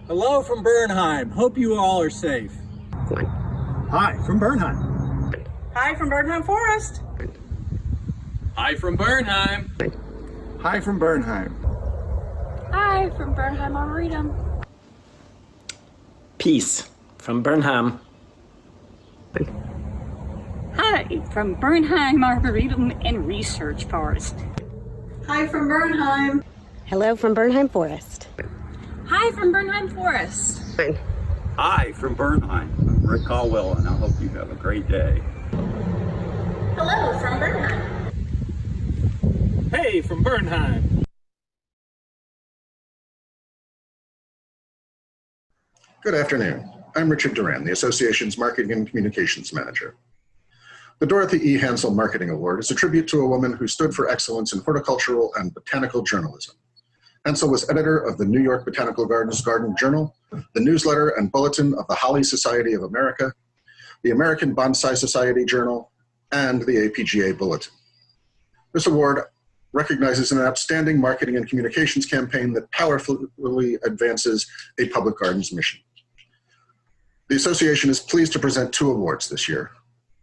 Hello from Bernheim. Hope you all are safe. Hi from Bernheim. Hi from Bernheim Forest. Hi from Bernheim. Hi from Bernheim. Hi from Bernheim Arboretum. Peace from Bernheim. Hi from Bernheim Arboretum and Research Forest. Hi from Bernheim. Hello from Bernheim Forest. Hi from Bernheim Forest. Hi from Bernheim. I'm Rick Caldwell, and I hope you have a great day. Hello from Bernheim. Hey from Bernheim. Good afternoon. I'm Richard Duran, the Association's Marketing and Communications Manager. The Dorothy E. Hansel Marketing Award is a tribute to a woman who stood for excellence in horticultural and botanical journalism. Hansel was editor of the New York Botanical Gardens Garden Journal, the newsletter and bulletin of the Holly Society of America, the American Bonsai Society Journal, and the APGA Bulletin. This award recognizes an outstanding marketing and communications campaign that powerfully advances a public gardens mission. The association is pleased to present 2 awards this year.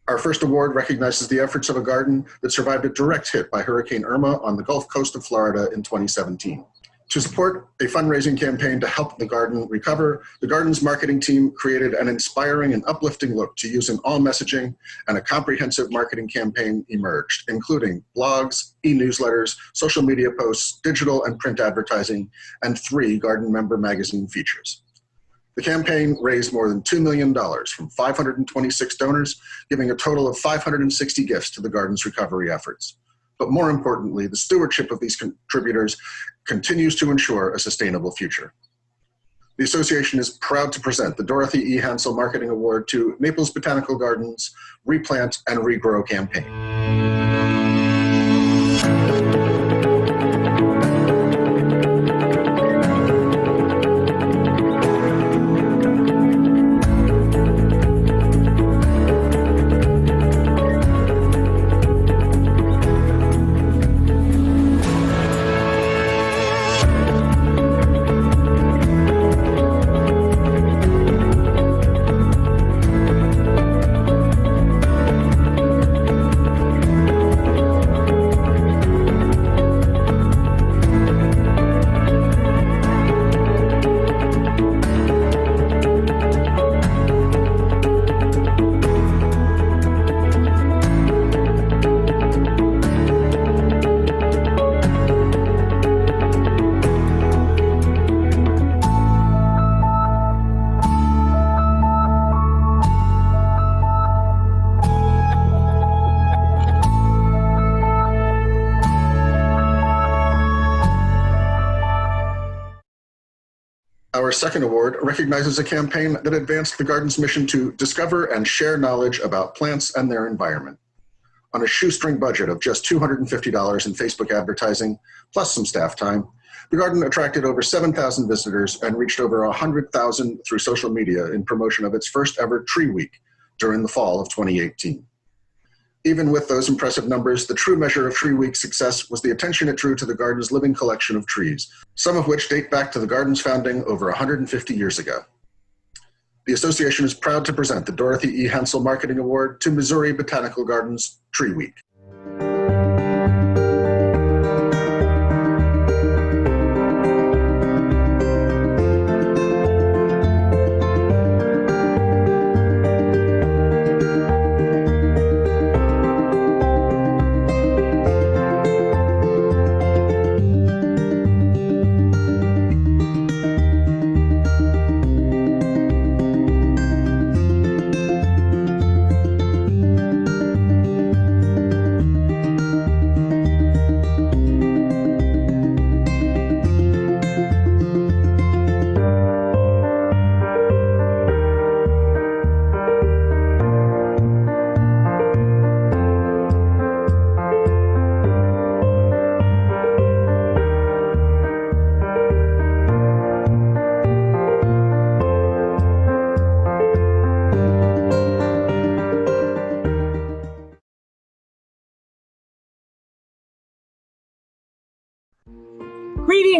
Our first award recognizes the efforts of a garden that survived a direct hit by Hurricane Irma on the Gulf Coast of Florida in 2017. To support a fundraising campaign to help the garden recover, the garden's marketing team created an inspiring and uplifting look to use in all messaging, and a comprehensive marketing campaign emerged, including blogs, e-newsletters, social media posts, digital and print advertising, and 3 Garden Member magazine features. The campaign raised more than $2 million from 526 donors, giving a total of 560 gifts to the garden's recovery efforts. But more importantly, the stewardship of these contributors continues to ensure a sustainable future. The association is proud to present the Dorothy E. Hansel Marketing Award to Naples Botanical Gardens Replant and Regrow campaign. Our second award recognizes a campaign that advanced the garden's mission to discover and share knowledge about plants and their environment. On a shoestring budget of just $250 in Facebook advertising, plus some staff time, the garden attracted over 7,000 visitors and reached over 100,000 through social media in promotion of its first ever Tree Week during the fall of 2018. Even with those impressive numbers, the true measure of Tree Week's success was the attention it drew to the garden's living collection of trees, some of which date back to the garden's founding over 150 years ago. The association is proud to present the Dorothy E. Hansel Marketing Award to Missouri Botanical Gardens Tree Week.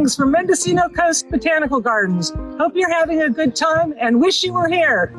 Greetings from Mendocino Coast Botanical Gardens. Hope you're having a good time and wish you were here.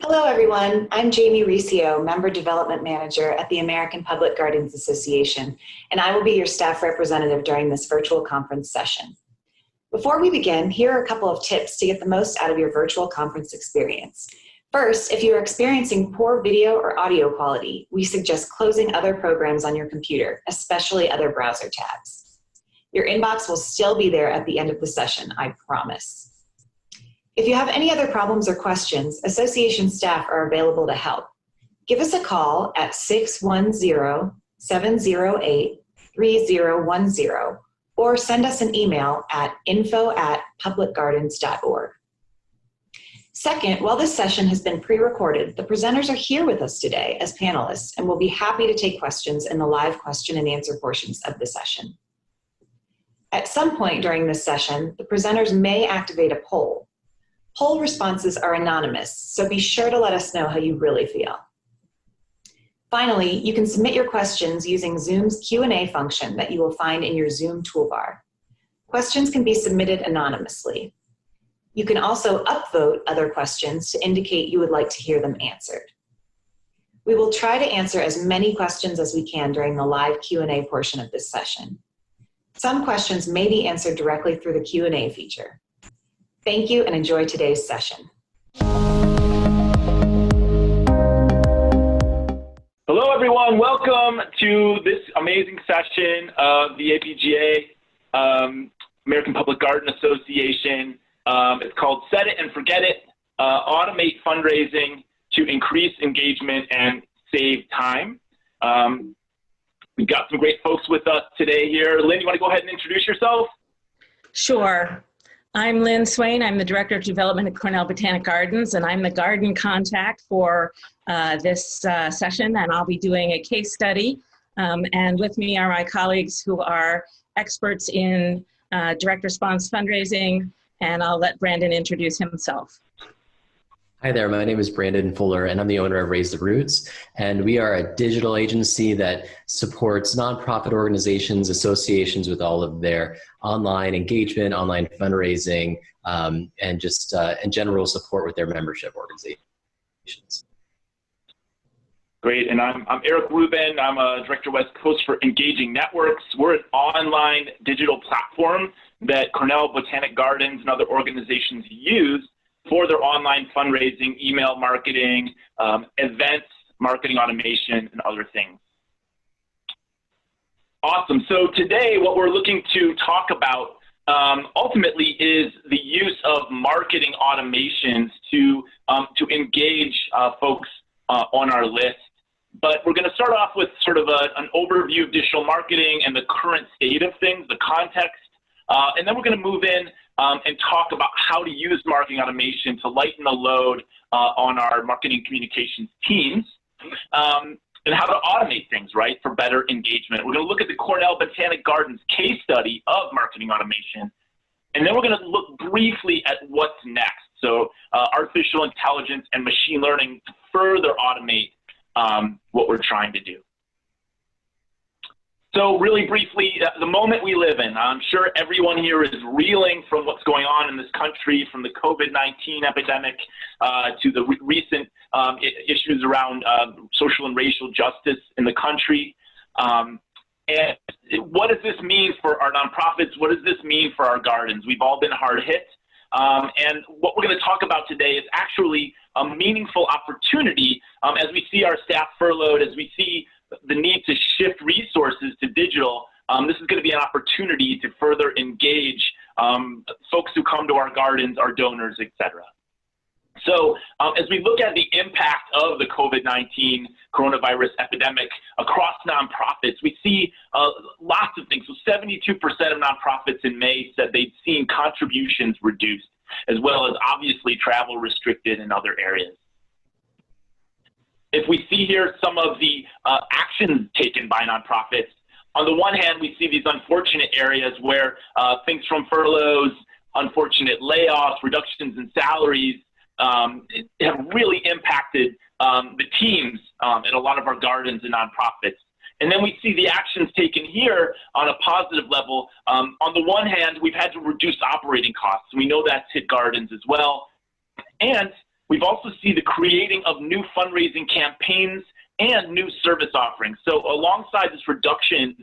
Hello, everyone. I'm Jamie Riccio, Member Development Manager at the American Public Gardens Association, and I will be your staff representative during this virtual conference session. Before we begin, here are a couple of tips to get the most out of your virtual conference experience. First, if you are experiencing poor video or audio quality, we suggest closing other programs on your computer, especially other browser tabs. Your inbox will still be there at the end of the session, I promise. If you have any other problems or questions, association staff are available to help. Give us a call at 610-708-3010 or send us an email at info@publicgardens.org. Second, while this session has been pre-recorded, the presenters are here with us today as panelists and will be happy to take questions in the live question and answer portions of the session. At some point during this session, the presenters may activate a poll. Poll responses are anonymous, so be sure to let us know how you really feel. Finally, you can submit your questions using Zoom's Q&A function that you will find in your Zoom toolbar. Questions can be submitted anonymously. You can also upvote other questions to indicate you would like to hear them answered. We will try to answer as many questions as we can during the live Q&A portion of this session. Some questions may be answered directly through the Q&A feature. Thank you and enjoy today's session. Hello everyone, welcome to this amazing session of the APGA, American Public Garden Association. It's called Set It and Forget It, Automate Fundraising to Increase Engagement and Save Time. We've got some great folks with us today here. Lynn, you want to go ahead and introduce yourself? Sure. I'm Lynn Swain. I'm the Director of Development at Cornell Botanic Gardens, and I'm the garden contact for this session, and I'll be doing a case study. And with me are my colleagues who are experts in direct response fundraising, and I'll let Brandon introduce himself. Hi there, my name is Brandon Fuller, and I'm the owner of Raise the Roots, and we are a digital agency that supports nonprofit organizations, associations with all of their online engagement, online fundraising, and just in general support with their membership organizations. Great, and I'm Eric Rubin. I'm a Director West Coast for Engaging Networks. We're an online digital platform that Cornell Botanic Gardens and other organizations use for their online fundraising, email marketing, events, marketing automation, and other things. Awesome. So today what we're looking to talk about ultimately is the use of marketing automations to engage folks on our list. But we're going to start off with sort of an overview of digital marketing and the current state of things, the context, and then we're going to move in and talk about how to use marketing automation to lighten the load on our marketing communications teams, and how to automate things, right, for better engagement. We're going to look at the Cornell Botanic Gardens case study of marketing automation, and then we're going to look briefly at what's next. So artificial intelligence and machine learning to further automate what we're trying to do. So really briefly, the moment we live in, I'm sure everyone here is reeling from what's going on in this country, from the COVID-19 epidemic to the recent issues around social and racial justice in the country. And what does this mean for our nonprofits? What does this mean for our gardens? We've all been hard hit. And what we're going to talk about today is actually a meaningful opportunity as we see our staff furloughed, as we see the need to shift resources to digital. This is going to be an opportunity to further engage folks who come to our gardens, our donors, etc. So as we look at the impact of the COVID-19 coronavirus epidemic across nonprofits, we see lots of things. So 72% of nonprofits in May said they'd seen contributions reduced. as well as obviously travel restricted in other areas. If we see here some of the actions taken by nonprofits, on the one hand, we see these unfortunate areas where things from furloughs, unfortunate layoffs, reductions in salaries have really impacted the teams at a lot of our gardens and nonprofits. And then we see the actions taken here on a positive level. On the one hand, we've had to reduce operating costs. We know that's hit gardens as well. And we've also seen the creating of new fundraising campaigns and new service offerings. So alongside this reduction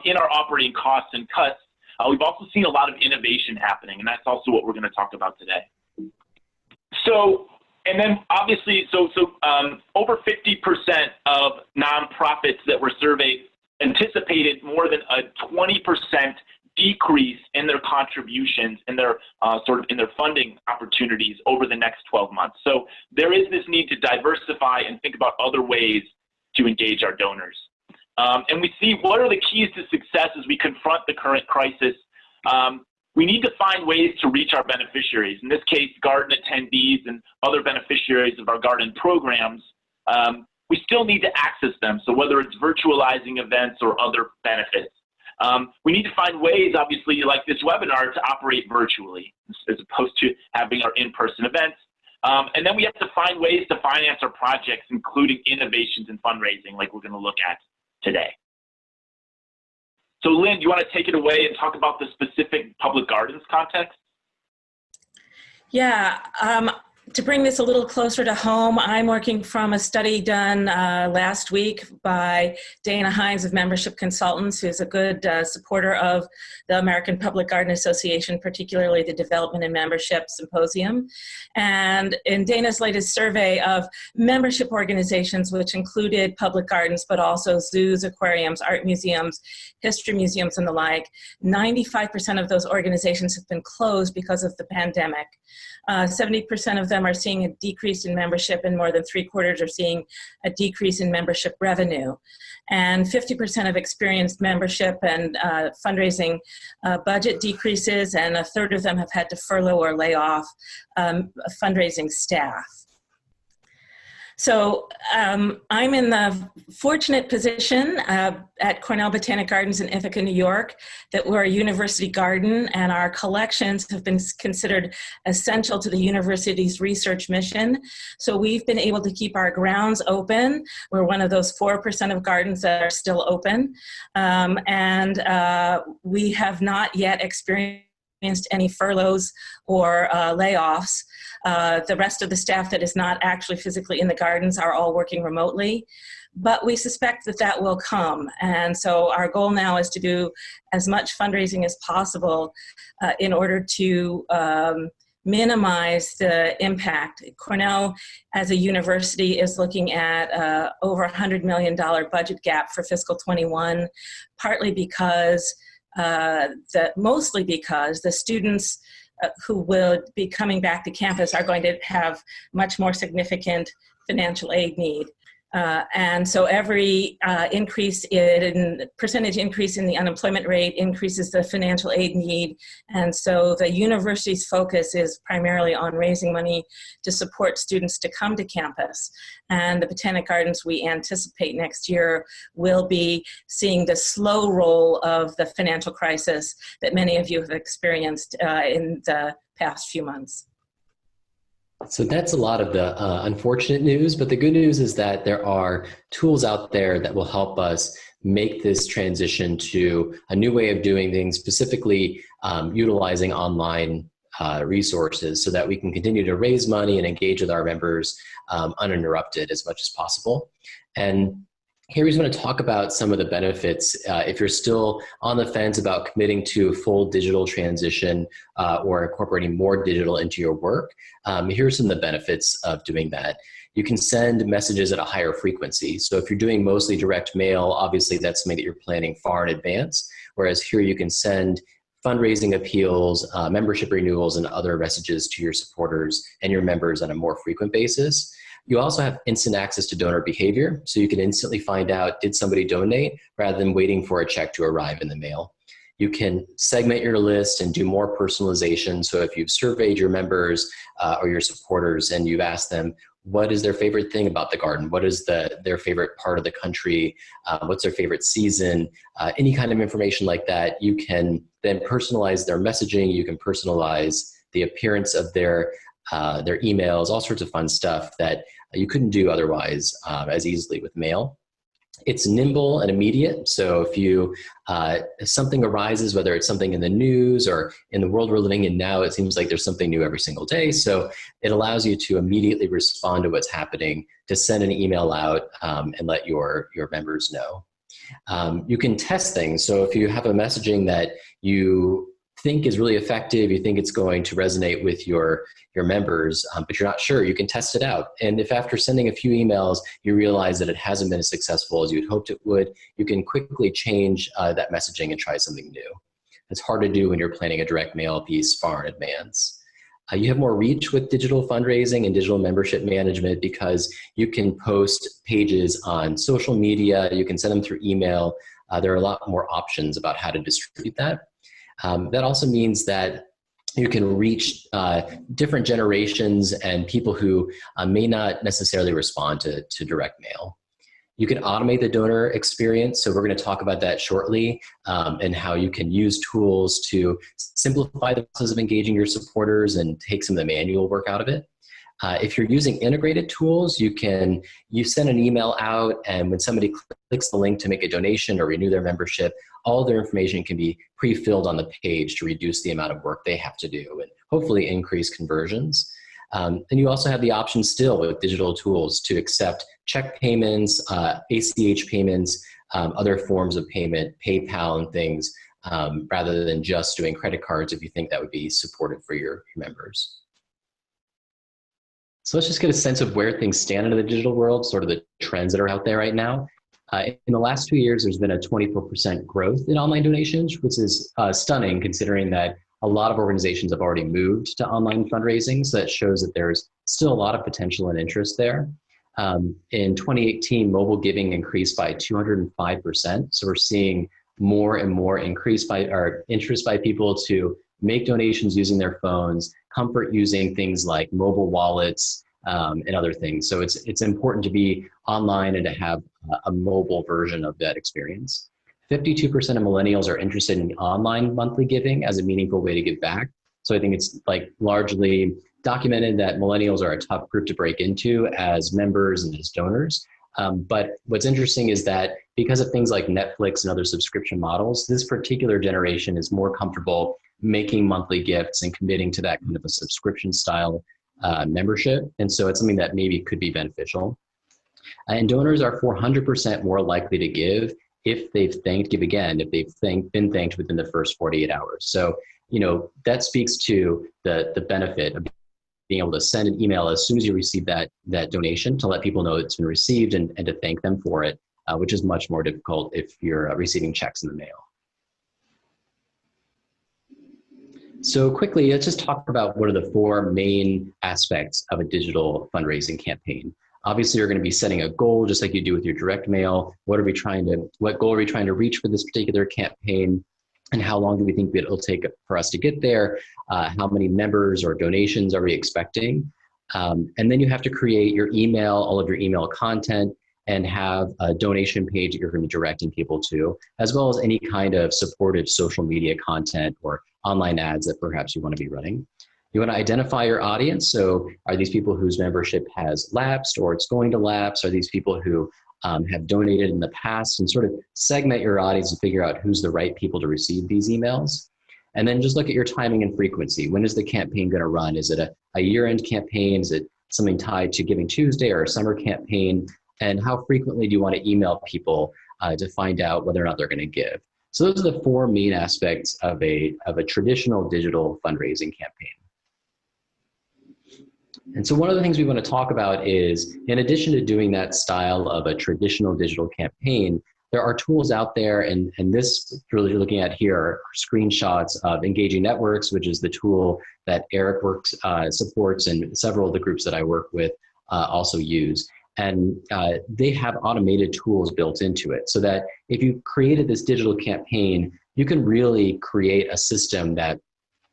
in our operating costs and cuts, we've also seen a lot of innovation happening, and that's also what we're going to talk about today. So, and then obviously, over 50% of nonprofits that were surveyed anticipated more than a 20% decrease in their contributions in their in their funding opportunities over the next 12 months. So there is this need to diversify and think about other ways to engage our donors. And we see what are the keys to success as we confront the current crisis. We need to find ways to reach our beneficiaries. In this case, garden attendees and other beneficiaries of our garden programs. We still need to access them. So whether it's virtualizing events or other benefits. We need to find ways, obviously, like this webinar, to operate virtually as opposed to having our in-person events. And then we have to find ways to finance our projects, including innovations and fundraising, like we're going to look at today. So Lynn, do you want to take it away and talk about the specific public gardens context? Yeah, to bring this a little closer to home, I'm working from a study done last week by Dana Hines of Membership Consultants, who's a good supporter of the American Public Garden Association, particularly the Development and Membership Symposium. And in Dana's latest survey of membership organizations, which included public gardens, but also zoos, aquariums, art museums, history museums, and the like, 95% of those organizations have been closed because of the pandemic. 70% of them are seeing a decrease in membership, and more than 3/4 are seeing a decrease in membership revenue. And 50% have experienced membership and fundraising budget decreases, and 1/3 of them have had to furlough or lay off fundraising staff. So I'm in the fortunate position at Cornell Botanic Gardens in Ithaca, New York, that we're a university garden, and our collections have been considered essential to the university's research mission. So we've been able to keep our grounds open. We're one of those 4% of gardens that are still open. We have not yet experienced any furloughs or layoffs. The rest of the staff that is not actually physically in the gardens are all working remotely, but we suspect that that will come. And so our goal now is to do as much fundraising as possible in order to minimize the impact. Cornell, as a university, is looking at over $100 million budget gap for fiscal 21, partly because mostly because the students who will be coming back to campus are going to have much more significant financial aid need. And so every percentage increase in the unemployment rate increases the financial aid need. And so the university's focus is primarily on raising money to support students to come to campus. And the Botanic Gardens, we anticipate next year, will be seeing the slow roll of the financial crisis that many of you have experienced in the past few months. So that's a lot of the unfortunate news, but the good news is that there are tools out there that will help us make this transition to a new way of doing things, specifically utilizing online resources so that we can continue to raise money and engage with our members uninterrupted as much as possible. And here we just want to talk about some of the benefits if you're still on the fence about committing to a full digital transition or incorporating more digital into your work. Here are some of the benefits of doing that. You can send messages at a higher frequency. So if you're doing mostly direct mail, obviously that's something that you're planning far in advance, whereas here you can send fundraising appeals, membership renewals, and other messages to your supporters and your members on a more frequent basis. You also have instant access to donor behavior, so you can instantly find out, did somebody donate, rather than waiting for a check to arrive in the mail. You can segment your list and do more personalization. So if you've surveyed your members or your supporters and you've asked them, what is their favorite thing about the garden? What is their favorite part of the country? What's their favorite season? Any kind of information like that, you can then personalize their messaging. You can personalize the appearance of their emails, all sorts of fun stuff that you couldn't do otherwise as easily with mail. It's nimble and immediate. So if something arises, whether it's something in the news or in the world we're living in now, it seems like there's something new every single day. So it allows you to immediately respond to what's happening, to send an email out and let your members know. You can test things. So if you have a messaging that you think is really effective, you think it's going to resonate with your members, but you're not sure, you can test it out. And if after sending a few emails, you realize that it hasn't been as successful as you'd hoped it would, you can quickly change that messaging and try something new. It's hard to do when you're planning a direct mail piece far in advance. You have more reach with digital fundraising and digital membership management because you can post pages on social media, you can send them through email. There are a lot more options about how to distribute that. That also means that you can reach different generations and people who may not necessarily respond to direct mail. You can automate the donor experience. So we're going to talk about that shortly and how you can use tools to simplify the process of engaging your supporters and take some of the manual work out of it. If you're using integrated tools, you send an email out, and when somebody clicks the link to make a donation or renew their membership, all their information can be pre-filled on the page to reduce the amount of work they have to do and hopefully increase conversions. And you also have the option still with digital tools to accept check payments, ACH payments, other forms of payment, PayPal and things, rather than just doing credit cards if you think that would be supportive for your members. So let's just get a sense of where things stand in the digital world, sort of the trends that are out there right now. In the last 2 years, there's been a 24% growth in online donations, which is stunning considering that a lot of organizations have already moved to online fundraising. So that shows that there's still a lot of potential and interest there. In 2018, mobile giving increased by 205%. So we're seeing more and more interest by people to make donations using their phones, comfort using things like mobile wallets and other things. So it's important to be online and to have a mobile version of that experience. 52% of millennials are interested in online monthly giving as a meaningful way to give back. So I think it's largely documented that millennials are a tough group to break into as members and as donors. But what's interesting is that because of things like Netflix and other subscription models, this particular generation is more comfortable making monthly gifts and committing to that kind of a subscription style membership. And so it's something that maybe could be beneficial. And donors are 400% more likely to give if they've been thanked within the first 48 hours. So, that speaks to the benefit of being able to send an email as soon as you receive that donation to let people know it's been received and to thank them for it, which is much more difficult if you're receiving checks in the mail. So quickly, let's just talk about what are the 4 main aspects of a digital fundraising campaign. Obviously, you're going to be setting a goal just like you do with your direct mail. What goal are we trying to reach for this particular campaign? And how long do we think it'll take for us to get there? How many members or donations are we expecting? And then you have to create your email, all of your email content, and have a donation page that you're going to be directing people to, as well as any kind of supportive social media content or online ads that perhaps you want to be running. You want to identify your audience. So are these people whose membership has lapsed or it's going to lapse? Are these people who have donated in the past? And sort of segment your audience and figure out who's the right people to receive these emails. And then just look at your timing and frequency. When is the campaign going to run? Is it a year-end campaign? Is it something tied to Giving Tuesday or a summer campaign? And how frequently do you want to email people to find out whether or not they're going to give? So those are the 4 main aspects of a traditional digital fundraising campaign. And so one of the things we want to talk about is, in addition to doing that style of a traditional digital campaign, there are tools out there, and this really you're looking at here are screenshots of Engaging Networks, which is the tool that Eric supports and several of the groups that I work with also use. And they have automated tools built into it so that if you created this digital campaign, you can really create a system that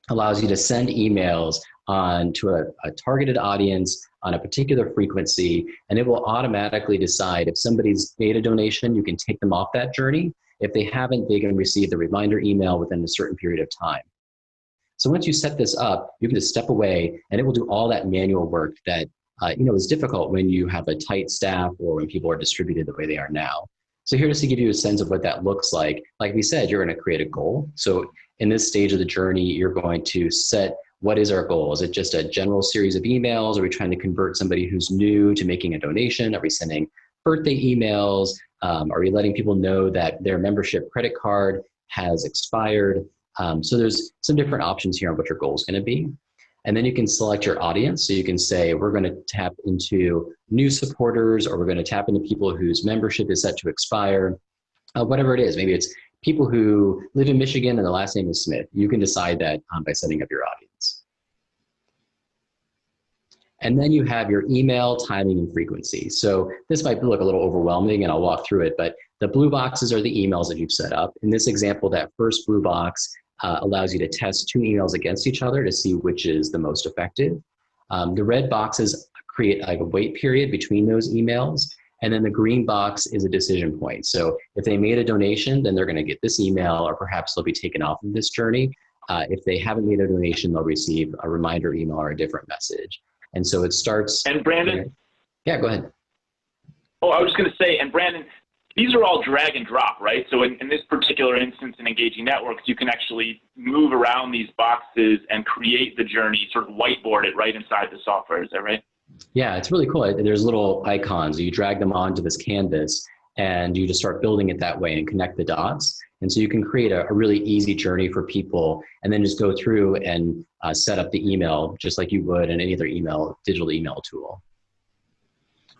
allows you to send emails on to a targeted audience on a particular frequency, and it will automatically decide if somebody's made a donation, you can take them off that journey. If they haven't, they can receive the reminder email within a certain period of time. So once you set this up, you can just step away and it will do all that manual work that is difficult when you have a tight staff or when people are distributed the way they are now. So here just to give you a sense of what that looks like we said, you're going to create a goal. So in this stage of the journey, you're going to set what is our goal? Is it just a general series of emails? Are we trying to convert somebody who's new to making a donation? Are we sending birthday emails? Are we letting people know that their membership credit card has expired? So there's some different options here on what your goal is going to be. And then you can select your audience. So you can say, we're going to tap into new supporters, or we're going to tap into people whose membership is set to expire, whatever it is. Maybe it's people who live in Michigan and the last name is Smith. You can decide that by setting up your audience. And then you have your email timing and frequency. So this might look a little overwhelming and I'll walk through it, but the blue boxes are the emails that you've set up. In this example, that first blue box allows you to test 2 emails against each other to see which is the most effective. The red boxes create like a wait period between those emails. And then the green box is a decision point. So if they made a donation, then they're going to get this email, or perhaps they'll be taken off of this journey. If they haven't made a donation, they'll receive a reminder email or a different message. And so it starts. And Brandon? Yeah, go ahead. Oh, I was just going to say, and Brandon, these are all drag and drop, right? So in this particular instance in Engaging Networks, you can actually move around these boxes and create the journey, sort of whiteboard it right inside the software. Is that right? Yeah, it's really cool. There's little icons. You drag them onto this canvas and you just start building it that way and connect the dots. And so you can create a really easy journey for people and then just go through and set up the email just like you would in any other digital email tool.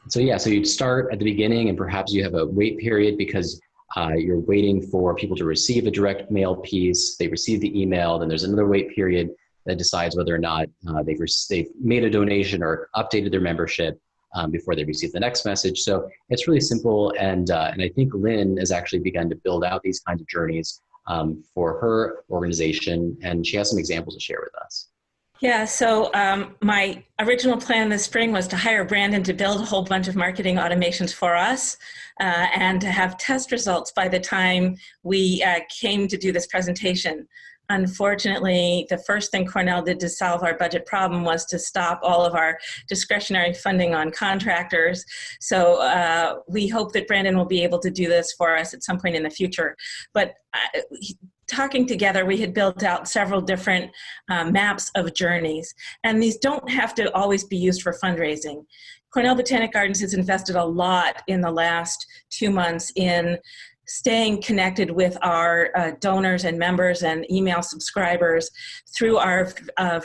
So yeah, so you'd start at the beginning and perhaps you have a wait period because you're waiting for people to receive a direct mail piece. They receive the email, then there's another wait period that decides whether or not they've made a donation or updated their membership before they receive the next message. So it's really simple, and I think Lynn has actually begun to build out these kinds of journeys for her organization, and she has some examples to share with us. Yeah, so my original plan this spring was to hire Brandon to build a whole bunch of marketing automations for us and to have test results by the time we came to do this presentation. Unfortunately, the first thing Cornell did to solve our budget problem was to stop all of our discretionary funding on contractors. So we hope that Brandon will be able to do this for us at some point in the future. But talking together, we had built out several different maps of journeys. And these don't have to always be used for fundraising. Cornell Botanic Gardens has invested a lot in the last 2 months in staying connected with our donors and members and email subscribers through our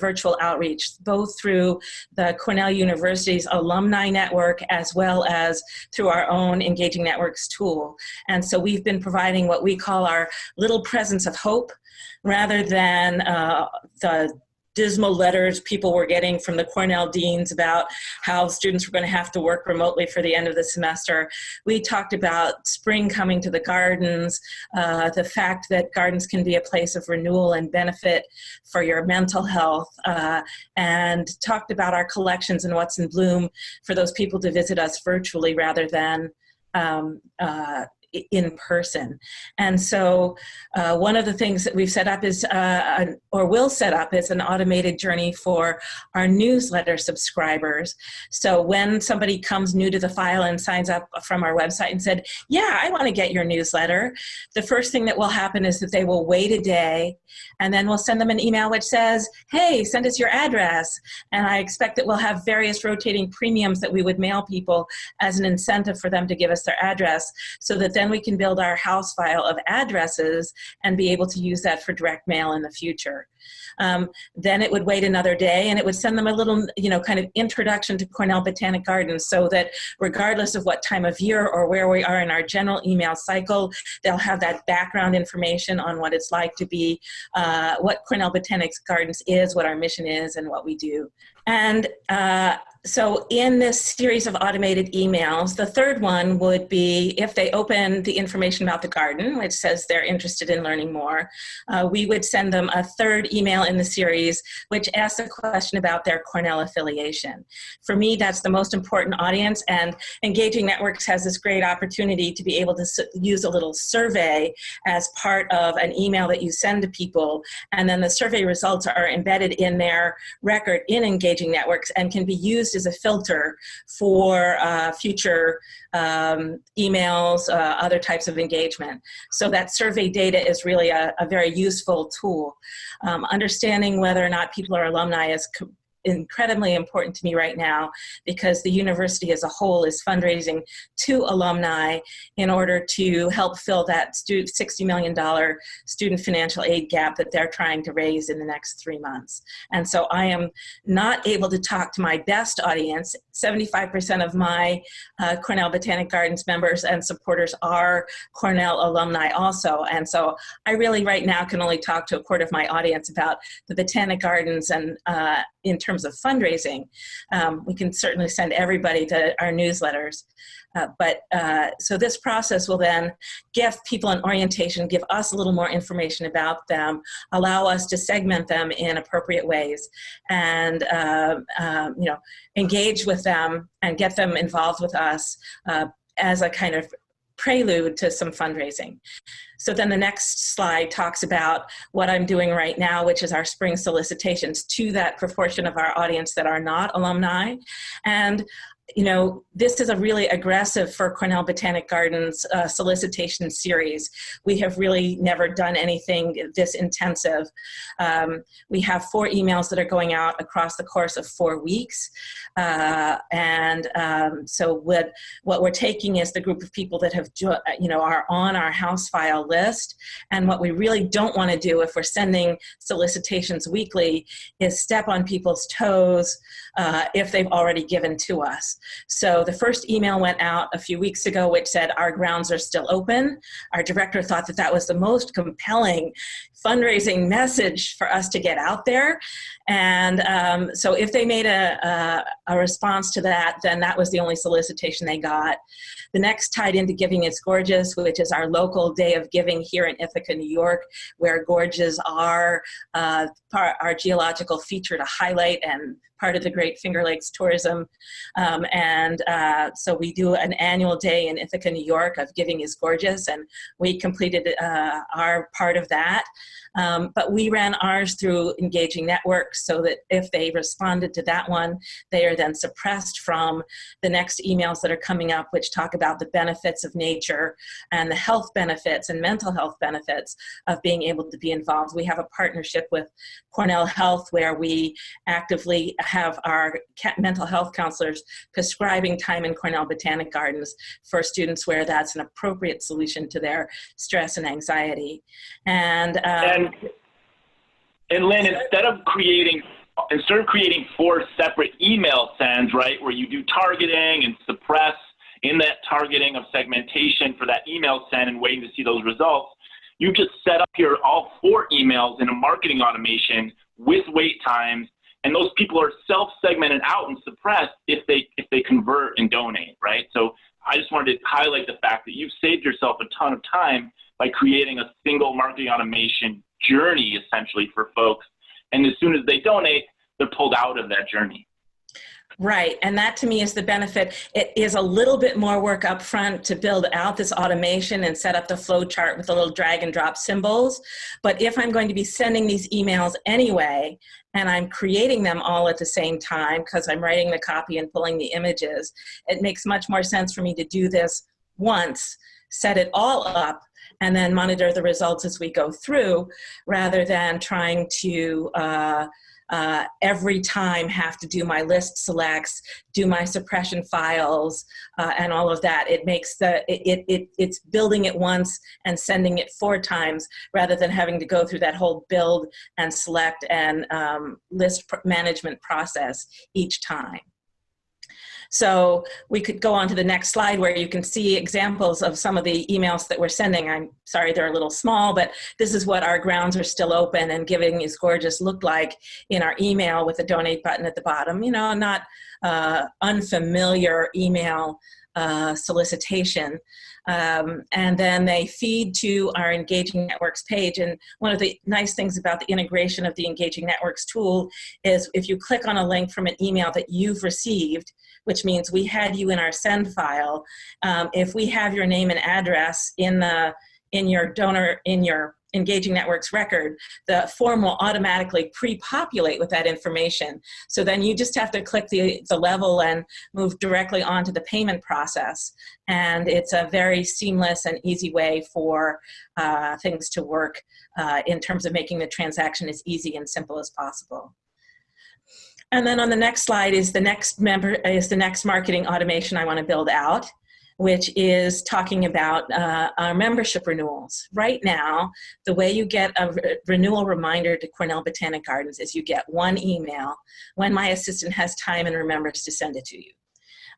virtual outreach, both through the Cornell University's alumni network as well as through our own Engaging Networks tool. And so we've been providing what we call our little presence of hope rather than the dismal letters people were getting from the Cornell deans about how students were going to have to work remotely for the end of the semester. We talked about spring coming to the gardens, the fact that gardens can be a place of renewal and benefit for your mental health, and talked about our collections and what's in bloom for those people to visit us virtually rather than in person. And so one of the things that we've set up is, or will set up, is an automated journey for our newsletter subscribers. So when somebody comes new to the file and signs up from our website and said, yeah, I want to get your newsletter, the first thing that will happen is that they will wait a day, and then we'll send them an email which says, hey, send us your address. And I expect that we'll have various rotating premiums that we would mail people as an incentive for them to give us their address, so that then we can build our house file of addresses and be able to use that for direct mail in the future. Then it would wait another day and it would send them a little, kind of introduction to Cornell Botanic Gardens, so that regardless of what time of year or where we are in our general email cycle, they'll have that background information on what it's like to be, what Cornell Botanic Gardens is, what our mission is, and what we do. And So in this series of automated emails, the third one would be if they open the information about the garden, which says they're interested in learning more, we would send them a third email in the series, which asks a question about their Cornell affiliation. For me, that's the most important audience, and Engaging Networks has this great opportunity to be able to use a little survey as part of an email that you send to people, and then the survey results are embedded in their record in Engaging Networks and can be used as a filter for future emails, other types of engagement. So that survey data is really a very useful tool. Understanding whether or not people are alumni is incredibly important to me right now, because the university as a whole is fundraising to alumni in order to help fill that $60 million student financial aid gap that they're trying to raise in the next 3 months. And so I am not able to talk to my best audience. 75% of my Cornell Botanic Gardens members and supporters are Cornell alumni also. And so I really right now can only talk to a quarter of my audience about the Botanic Gardens, and in terms of fundraising, we can certainly send everybody to our newsletters. So this process will then give people an orientation, give us a little more information about them, allow us to segment them in appropriate ways, and engage with them and get them involved with us as a kind of prelude to some fundraising. So then the next slide talks about what I'm doing right now, which is our spring solicitations to that proportion of our audience that are not alumni. And this is a really aggressive for Cornell Botanic Gardens solicitation series. We have really never done anything this intensive. We have 4 emails that are going out across the course of 4 weeks. So what we're taking is the group of people that have, are on our house file list. And what we really don't want to do if we're sending solicitations weekly is step on people's toes if they've already given to us. So the first email went out a few weeks ago, which said our grounds are still open. Our director thought that that was the most compelling fundraising message for us to get out there. And so if they made a response to that, then that was the only solicitation they got. The next tied into Giving is Gorgeous, which is our local day of giving here in Ithaca, New York, where gorges are our geological feature to highlight and part of the Great Finger Lakes tourism. So we do an annual day in Ithaca, New York of Giving is Gorgeous, and we completed our part of that. But we ran ours through Engaging Networks so that if they responded to that one, they are then suppressed from the next emails that are coming up, which talk about the benefits of nature and the health benefits and mental health benefits of being able to be involved. We have a partnership with Cornell Health where we actively have our mental health counselors prescribing time in Cornell Botanic Gardens for students where that's an appropriate solution to their stress and anxiety. And Lynn, instead of creating 4 separate email sends, right, where you do targeting and suppress in that targeting of segmentation for that email send and waiting to see those results, you just set up your all 4 emails in a marketing automation with wait times, and those people are self-segmented out and suppressed if they convert and donate, right? So I just wanted to highlight the fact that you've saved yourself a ton of time by creating a single marketing automation journey essentially for folks. And as soon as they donate, they're pulled out of that journey. Right, and that to me is the benefit. It is a little bit more work up front to build out this automation and set up the flow chart with the little drag and drop symbols. But if I'm going to be sending these emails anyway, and I'm creating them all at the same time because I'm writing the copy and pulling the images, it makes much more sense for me to do this once, set it all up, and then monitor the results as we go through, rather than trying to every time have to do my list selects, do my suppression files, and all of that. It makes it's building it once and sending it 4 times rather than having to go through that whole build and select and list management process each time. So we could go on to the next slide where you can see examples of some of the emails that we're sending. I'm sorry they're a little small, but this is what our grounds are still open and giving is gorgeous look like in our email with the donate button at the bottom. You know, not unfamiliar email solicitation. And then they feed to our Engaging Networks page. And one of the nice things about the integration of the Engaging Networks tool is if you click on a link from an email that you've received, which means we had you in our send file, if we have your name and address in your Engaging Networks record, the form will automatically pre-populate with that information. So then you just have to click the level and move directly onto the payment process. And it's a very seamless and easy way for things to work in terms of making the transaction as easy and simple as possible. And then on the next slide is the next marketing automation I want to build out, which is talking about our membership renewals. Right now, the way you get a renewal reminder to Cornell Botanic Gardens is you get one email when my assistant has time and remembers to send it to you.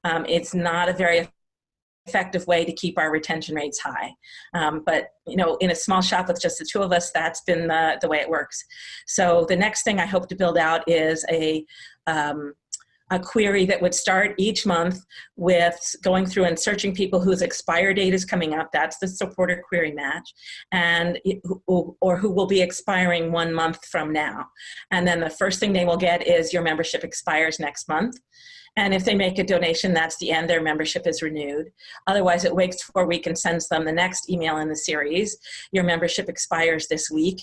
It's not a very effective way to keep our retention rates high. But you know, in a small shop with just the two of us, that's been the way it works. So the next thing I hope to build out is a query that would start each month with going through and searching people whose expire date is coming up. That's the supporter query match, or who will be expiring 1 month from now. And then the first thing they will get is your membership expires next month. And if they make a donation, that's the end, their membership is renewed. Otherwise, it waits for a week and sends them the next email in the series. Your membership expires this week.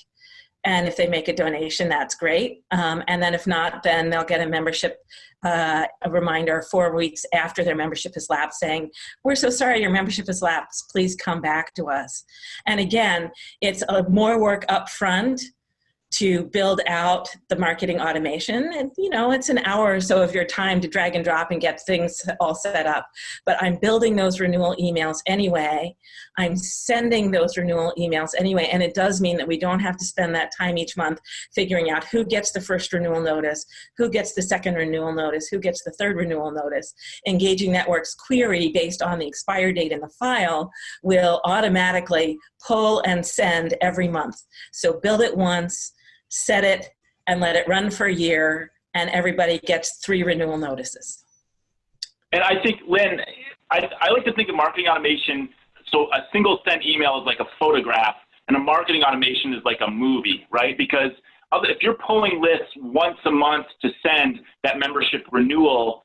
And if they make a donation, that's great. And then if not, then they'll get a membership a reminder 4 weeks after their membership has lapsed saying, we're so sorry your membership has lapsed, please come back to us. And again, it's more work up front to build out the marketing automation. And you know, it's an hour or so of your time to drag and drop and get things all set up. But I'm building those renewal emails anyway. I'm sending those renewal emails anyway. And it does mean that we don't have to spend that time each month figuring out who gets the first renewal notice, who gets the second renewal notice, who gets the third renewal notice. Engaging Networks query based on the expire date in the file will automatically pull and send every month. So build it once, set it, and let it run for a year, and everybody gets 3 renewal notices. And I think, Lynn, I like to think of marketing automation, so a single send email is like a photograph, and a marketing automation is like a movie, right? Because if you're pulling lists once a month to send that membership renewal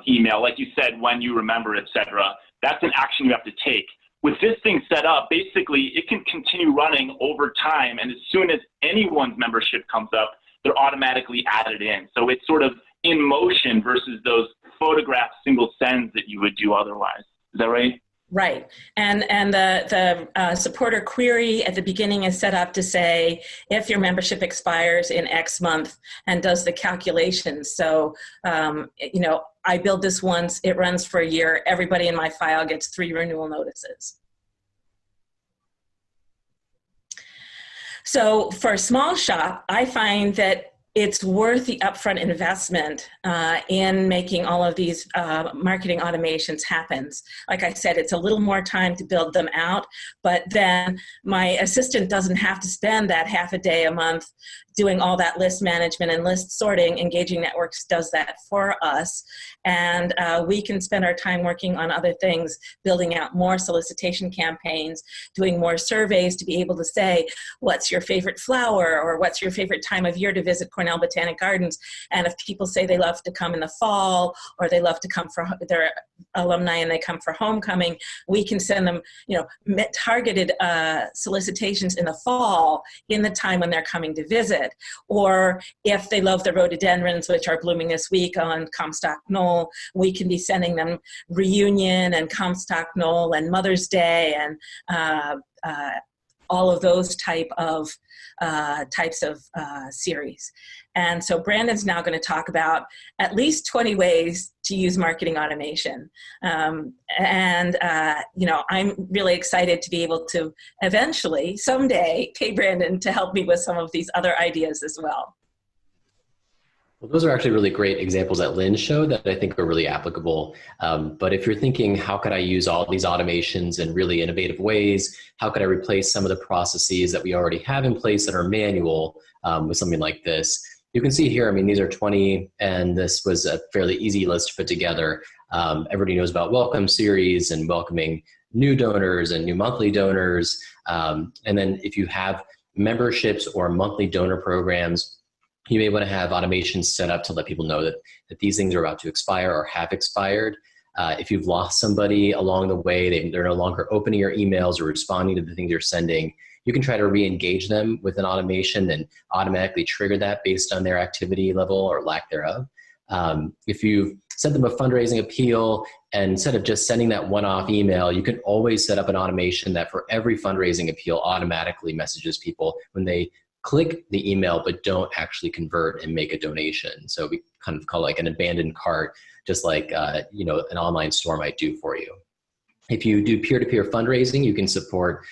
email, like you said, when you remember, et cetera, that's an action you have to take. With this thing set up, basically, it can continue running over time, and as soon as anyone's membership comes up, they're automatically added in. So it's sort of in motion versus those photograph single sends that you would do otherwise. Is that right? Right. And the supporter query at the beginning is set up to say if your membership expires in X month and does the calculations. So, you know, I build this once, it runs for a year, everybody in my file gets 3 renewal notices. So for a small shop, I find that it's worth the upfront investment in making all of these marketing automations happen. Like I said, it's a little more time to build them out, but then my assistant doesn't have to spend that half a day a month doing all that list management and list sorting. Engaging Networks does that for us. And we can spend our time working on other things, building out more solicitation campaigns, doing more surveys to be able to say, what's your favorite flower, or what's your favorite time of year to visit Cornell Botanic Gardens? And if people say they love to come in the fall, or they love to come for their alumni and they come for homecoming, we can send them, you know, targeted solicitations in the fall in the time when they're coming to visit. Or if they love the rhododendrons, which are blooming this week on Comstock Knoll, we can be sending them Reunion and Comstock Knoll and Mother's Day and all of those types of series. And so Brandon's now going to talk about at least 20 ways to use marketing automation. You know, I'm really excited to be able to eventually, someday, pay Brandon to help me with some of these other ideas as well. Well, those are actually really great examples that Lynn showed that I think are really applicable. But if you're thinking, how could I use all these automations in really innovative ways? How could I replace some of the processes that we already have in place that are manual with something like this? You can see here, I mean, these are 20, and this was a fairly easy list to put together. Everybody knows about welcome series and welcoming new donors and new monthly donors. And then if you have memberships or monthly donor programs, you may want to have automations set up to let people know that these things are about to expire or have expired. If you've lost somebody along the way, they're no longer opening your emails or responding to the things you're sending, you can try to re-engage them with an automation and automatically trigger that based on their activity level or lack thereof. If you've sent them a fundraising appeal, and instead of just sending that one-off email, you can always set up an automation that for every fundraising appeal automatically messages people when they click the email but don't actually convert and make a donation. So we kind of call it like an abandoned cart, just like you know, an online store might do for you. If you do peer-to-peer fundraising, you can support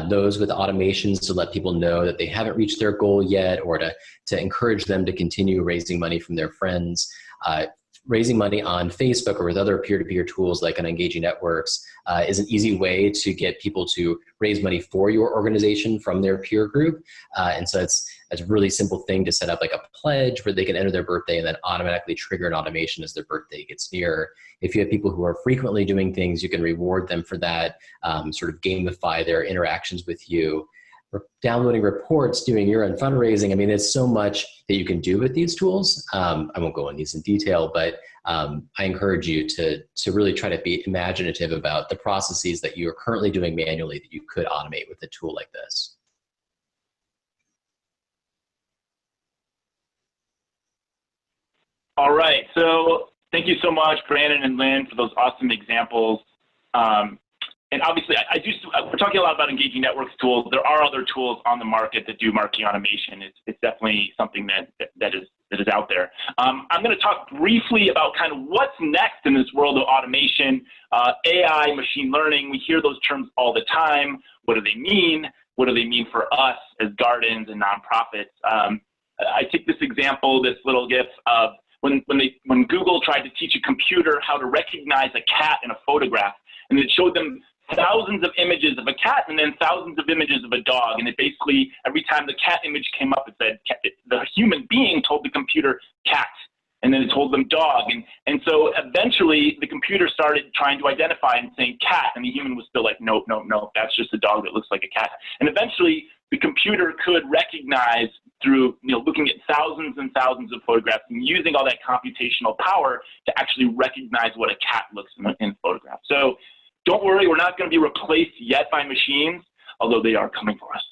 those with automations to let people know that they haven't reached their goal yet, or to encourage them to continue raising money from their friends. Raising money on Facebook or with other peer-to-peer tools like on Engaging Networks is an easy way to get people to raise money for your organization from their peer group. And so it's a really simple thing to set up, like a pledge where they can enter their birthday and then automatically trigger an automation as their birthday gets near. If you have people who are frequently doing things, you can reward them for that, sort of gamify their interactions with you. Downloading reports, doing year-end fundraising. I mean, there's so much that you can do with these tools. I won't go into these in detail, but I encourage you to really try to be imaginative about the processes that you are currently doing manually that you could automate with a tool like this. All right, so thank you so much, Brandon and Lynn, for those awesome examples. And obviously, we're talking a lot about Engaging Networks tools. There are other tools on the market that do marketing automation. It's definitely something that is out there. I'm going to talk briefly about kind of what's next in this world of automation, AI, machine learning. We hear those terms all the time. What do they mean? What do they mean for us as gardens and nonprofits? I take this example, this little GIF of when Google tried to teach a computer how to recognize a cat in a photograph, and it showed them thousands of images of a cat and then thousands of images of a dog. And it basically, every time the cat image came up, it said, the human being told the computer cat, and then it told them dog. And so eventually the computer started trying to identify and saying cat, and the human was still like, nope, nope, nope, that's just a dog that looks like a cat. And eventually the computer could recognize through looking at thousands and thousands of photographs and using all that computational power to actually recognize what a cat looks in a photograph. So don't worry, we're not going to be replaced yet by machines, although they are coming for us.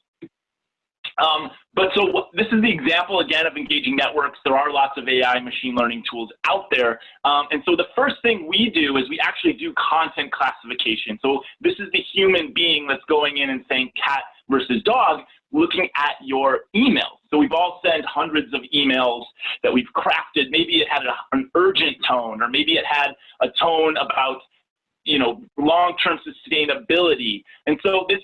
This is the example, again, of Engaging Networks. There are lots of AI machine learning tools out there. And so the first thing we do is we actually do content classification. So this is the human being that's going in and saying cat versus dog, looking at your emails. So we've all sent hundreds of emails that we've crafted. Maybe it had an urgent tone, or maybe it had a tone about long-term sustainability. And so this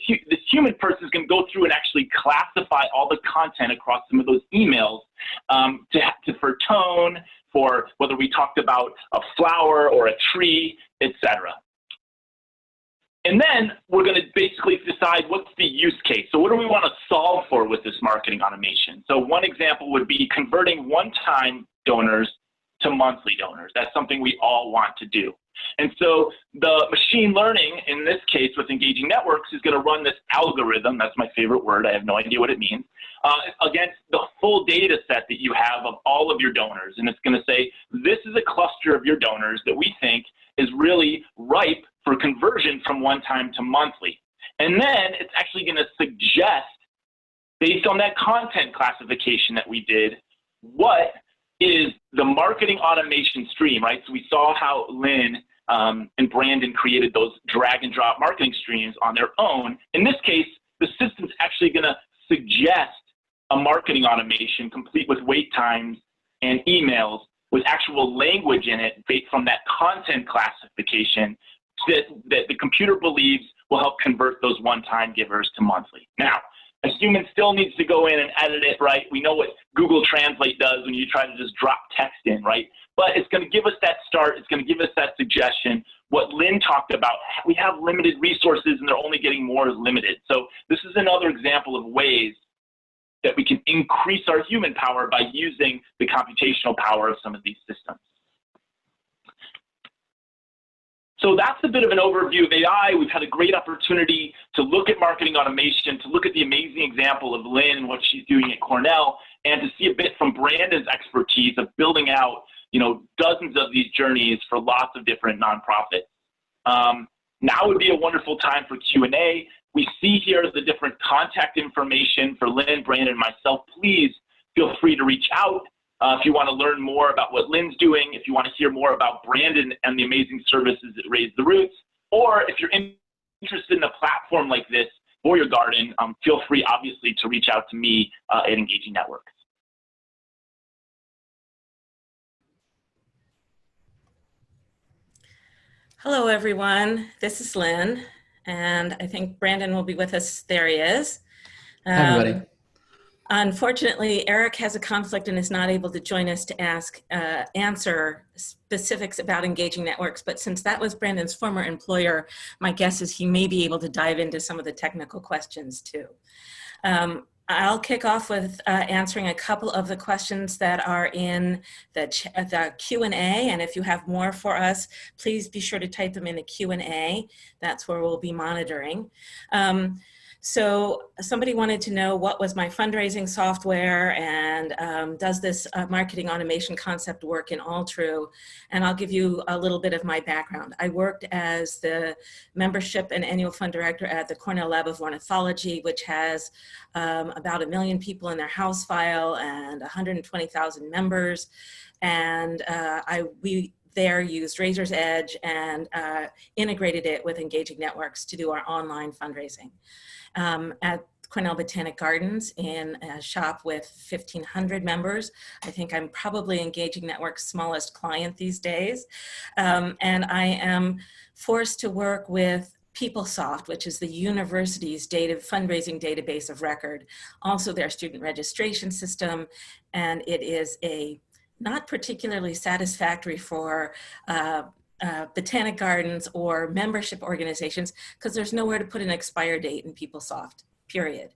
human person is going to go through and actually classify all the content across some of those emails for tone, for whether we talked about a flower or a tree, etc. And then we're going to basically decide what's the use case. So what do we want to solve for with this marketing automation? So one example would be converting one-time donors to monthly donors. That's something we all want to do. And so the machine learning, in this case with Engaging Networks, is going to run this algorithm, that's my favorite word, I have no idea what it means, against the full data set that you have of all of your donors. And it's going to say, this is a cluster of your donors that we think is really ripe for conversion from one-time to monthly. And then it's actually going to suggest, based on that content classification that we did, what is the marketing automation stream, right? So we saw how Lynn and Brandon created those drag and drop marketing streams on their own. In this case, the system's actually going to suggest a marketing automation complete with wait times and emails with actual language in it based from that content classification that the computer believes will help convert those one-time givers to monthly. Now, A human still needs to go in and edit it, right? We know what Google Translate does when you try to just drop text in, right? But it's going to give us that start. It's going to give us that suggestion. What Lynn talked about, we have limited resources and they're only getting more limited. So this is another example of ways that we can increase our human power by using the computational power of some of these systems. So that's a bit of an overview of AI. We've had a great opportunity to look at marketing automation, to look at the amazing example of Lynn and what she's doing at Cornell, and to see a bit from Brandon's expertise of building out, dozens of these journeys for lots of different nonprofits. Now would be a wonderful time for Q&A. We see here the different contact information for Lynn, Brandon, and myself. Please feel free to reach out. If you want to learn more about what Lynn's doing, if you want to hear more about Brandon and the amazing services that Raise the Roots, or if you're interested in a platform like this for your garden, feel free, obviously, to reach out to me at Engaging Networks. Hello, everyone. This is Lynn, and I think Brandon will be with us. There he is. Hi, everybody. Unfortunately, Eric has a conflict and is not able to join us to answer specifics about Engaging Networks, but since that was Brandon's former employer, my guess is he may be able to dive into some of the technical questions too. I'll kick off with answering a couple of the questions that are in the Q&A, and if you have more for us, please be sure to type them in the Q&A. That's where we'll be monitoring. So somebody wanted to know what was my fundraising software and does this marketing automation concept work in Altru? And I'll give you a little bit of my background. I worked as the membership and annual fund director at the Cornell Lab of Ornithology, which has about 1 million people in their house file and 120,000 members. And we there used Razor's Edge and integrated it with Engaging Networks to do our online fundraising. At Cornell Botanic Gardens in a shop with 1,500 members. I think I'm probably Engaging Network's smallest client these days. And I am forced to work with PeopleSoft, which is the university's fundraising database of record, also their student registration system, and it is not particularly satisfactory for botanic gardens or membership organizations because there's nowhere to put an expire date in PeopleSoft, period.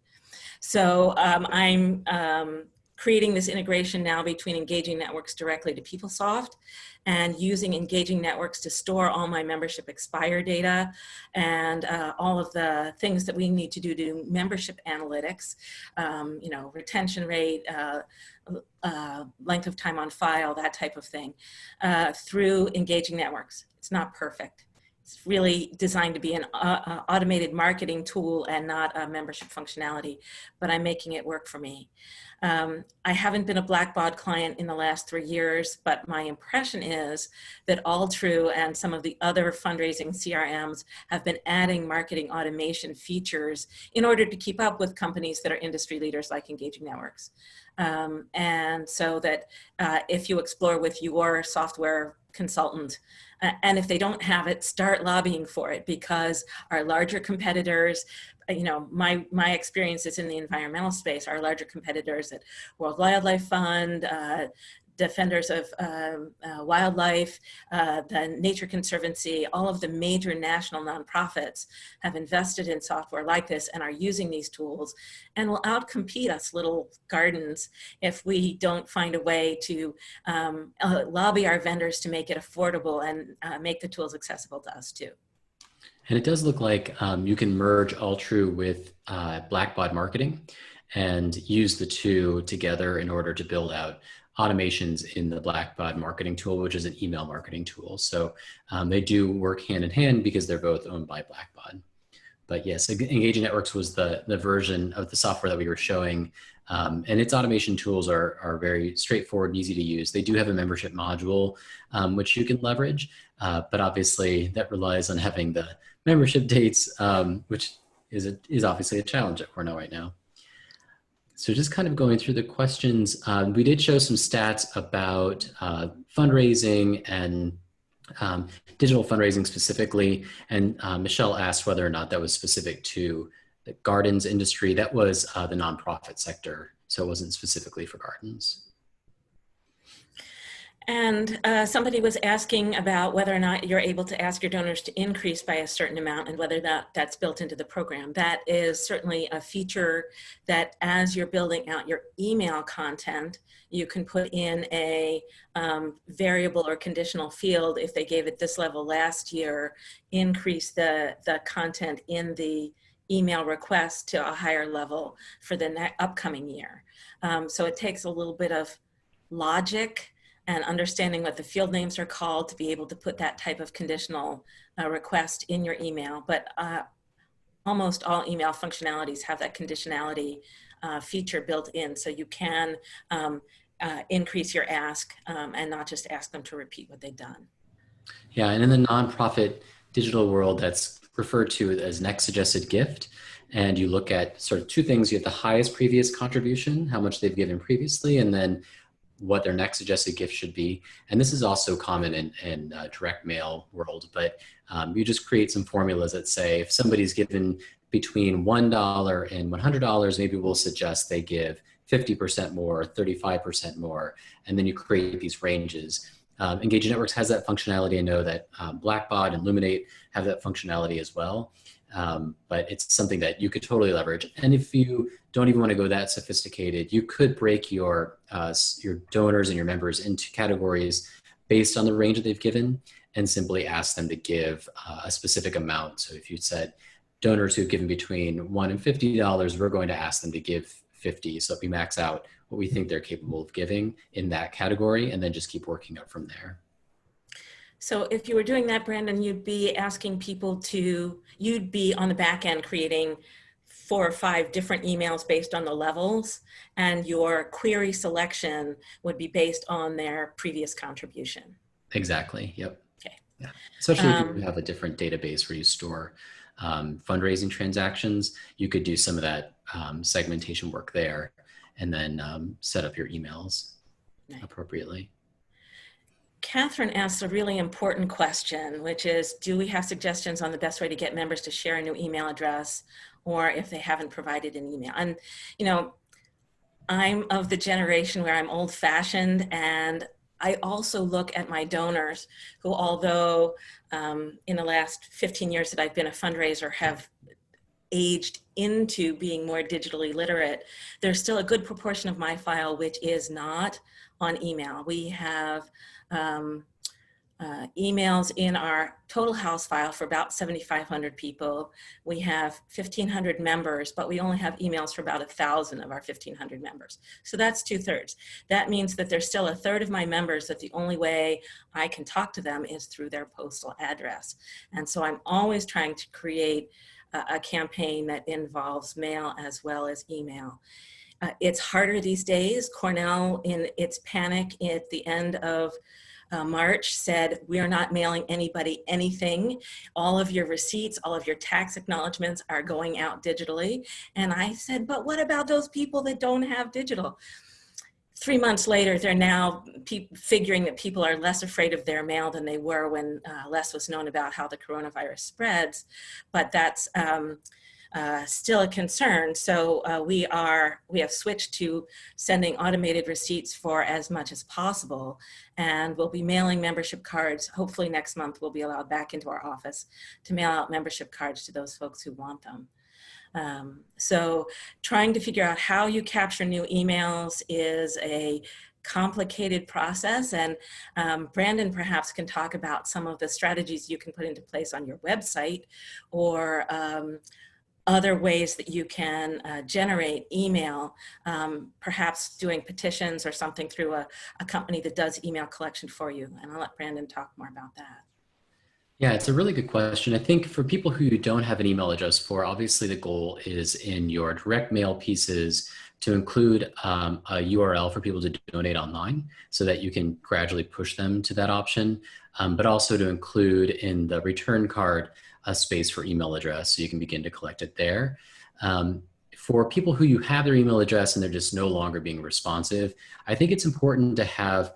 So I'm creating this integration now between Engaging Networks directly to PeopleSoft and using Engaging Networks to store all my membership expire data and all of the things that we need to do membership analytics, retention rate, length of time on file, that type of thing, through Engaging Networks. It's not perfect. It's really designed to be an automated marketing tool and not a membership functionality, but I'm making it work for me. I haven't been a Blackbaud client in the last 3 years, but my impression is that Altru and some of the other fundraising CRMs have been adding marketing automation features in order to keep up with companies that are industry leaders like Engaging Networks. And so that if you explore with your software consultant, and if they don't have it, start lobbying for it, because our larger competitors, my experience is in the environmental space, our larger competitors at World Wildlife Fund, Defenders of Wildlife, the Nature Conservancy, all of the major national nonprofits have invested in software like this and are using these tools and will outcompete us little gardens if we don't find a way to lobby our vendors to make it affordable and make the tools accessible to us too. And it does look like you can merge Altru with Blackbaud Marketing and use the two together in order to build out automations in the Blackbaud marketing tool, which is an email marketing tool. So they do work hand in hand because they're both owned by Blackbaud. But yes, Engaging Networks was the version of the software that we were showing. And its automation tools are very straightforward and easy to use. They do have a membership module, which you can leverage, but obviously that relies on having the membership dates, which is obviously a challenge at Cornell right now. So just kind of going through the questions, we did show some stats about fundraising and digital fundraising specifically, and Michelle asked whether or not that was specific to the gardens industry. That was the nonprofit sector, so it wasn't specifically for gardens. And somebody was asking about whether or not you're able to ask your donors to increase by a certain amount and whether that's built into the program. That is certainly a feature that as you're building out your email content, you can put in a variable or conditional field. If they gave it this level last year, increase the content in the email request to a higher level for the upcoming year. So it takes a little bit of logic and understanding what the field names are called to be able to put that type of conditional request in your email. But almost all email functionalities have that conditionality feature built in, so you can increase your ask and not just ask them to repeat what they've done. Yeah, and in the nonprofit digital world, that's referred to as next suggested gift. And you look at sort of two things. You have the highest previous contribution, how much they've given previously, and then what their next suggested gift should be. And this is also common in direct mail world, but you just create some formulas that say if somebody's given between $1 and $100, maybe we'll suggest they give 50% more, 35% more, and then you create these ranges. Engage Networks has that functionality. I know that Blackbaud and Luminate have that functionality as well. But it's something that you could totally leverage. And if you don't even want to go that sophisticated, you could break your donors and your members into categories based on the range that they've given and simply ask them to give a specific amount. So if you said donors who've given between $1 and $50, we're going to ask them to give 50. So if we max out what we think they're capable of giving in that category and then just keep working up from there. So if you were doing that, Brandon, you'd be asking people you'd be on the back end creating 4 or 5 different emails based on the levels, and your query selection would be based on their previous contribution. Exactly, yep. Okay. Yeah. Especially if you have a different database where you store fundraising transactions, you could do some of that segmentation work there and then set up your emails appropriately. Catherine asks a really important question, which is, do we have suggestions on the best way to get members to share a new email address, or if they haven't provided an email? And, you know, I'm of the generation where I'm old fashioned, and I also look at my donors who, although in the last 15 years that I've been a fundraiser, have aged into being more digitally literate. There's still a good proportion of my file which is not on email. We have emails in our total house file for about 7,500 people. We have 1,500 members, but we only have emails for about 1,000 of our 1,500 members. So that's 2/3. That means that there's still 1/3 of my members that the only way I can talk to them is through their postal address. And so I'm always trying to create a campaign that involves mail as well as email. It's harder these days. Cornell, in its panic at the end of March, said, we are not mailing anybody anything. All of your receipts, all of your tax acknowledgments are going out digitally. And I said, but what about those people that don't have digital? 3 months later, they're now figuring that people are less afraid of their mail than they were when less was known about how the coronavirus spreads. But that's still a concern. So we have switched to sending automated receipts for as much as possible, and we'll be mailing membership cards. Hopefully next month we'll be allowed back into our office to mail out membership cards to those folks who want them. So trying to figure out how you capture new emails is a complicated process, and Brandon perhaps can talk about some of the strategies you can put into place on your website, or other ways that you can generate email, perhaps doing petitions or something through a company that does email collection for you. And I'll let Brandon talk more about that. Yeah, it's a really good question. I think for people who you don't have an email address for, obviously the goal is in your direct mail pieces to include a URL for people to donate online so that you can gradually push them to that option, but also to include in the return card a space for email address so you can begin to collect it there. For people who you have their email address and they're just no longer being responsive, I think it's important to have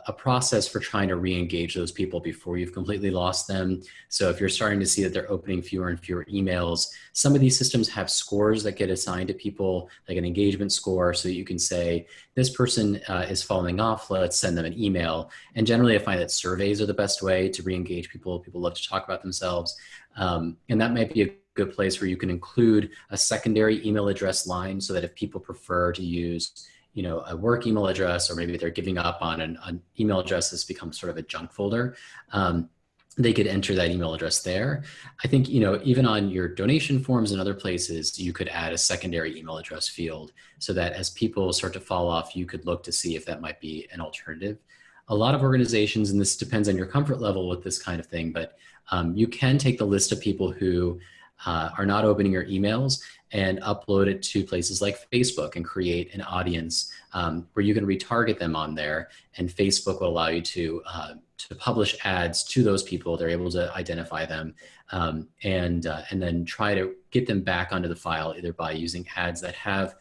a process for trying to re-engage those people before you've completely lost them. So if you're starting to see that they're opening fewer and fewer emails, some of these systems have scores that get assigned to people, like an engagement score, so you can say, this person is falling off, let's send them an email. And generally I find that surveys are the best way to re-engage people. People love to talk about themselves. And that might be a good place where you can include a secondary email address line, so that if people prefer to use a work email address, or maybe they're giving up on an email address that's become sort of a junk folder, they could enter that email address there. I think, even on your donation forms and other places, you could add a secondary email address field, so that as people start to fall off, you could look to see if that might be an alternative. A lot of organizations, and this depends on your comfort level with this kind of thing, but you can take the list of people who are not opening your emails and upload it to places like Facebook and create an audience where you can retarget them on there, and Facebook will allow you to publish ads to those people. They're able to identify them and then try to get them back onto the file, either by using ads that have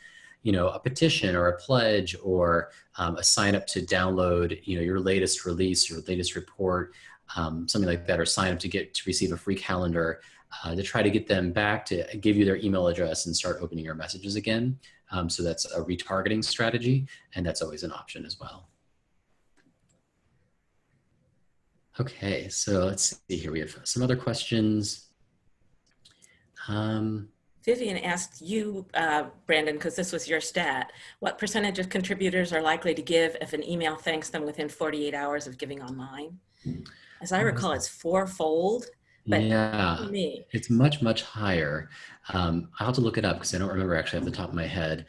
a petition or a pledge, or a sign up to download your latest release, your latest report, something like that, or sign up to receive a free calendar. To try to get them back to give you their email address and start opening your messages again. So that's a retargeting strategy, and that's always an option as well. Okay, so let's see here. We have some other questions. Vivian asked you, Brandon, because this was your stat, what percentage of contributors are likely to give if an email thanks them within 48 hours of giving online? As I recall, it's fourfold. But yeah, it's much, much higher. I'll have to look it up because I don't remember actually off the top of my head.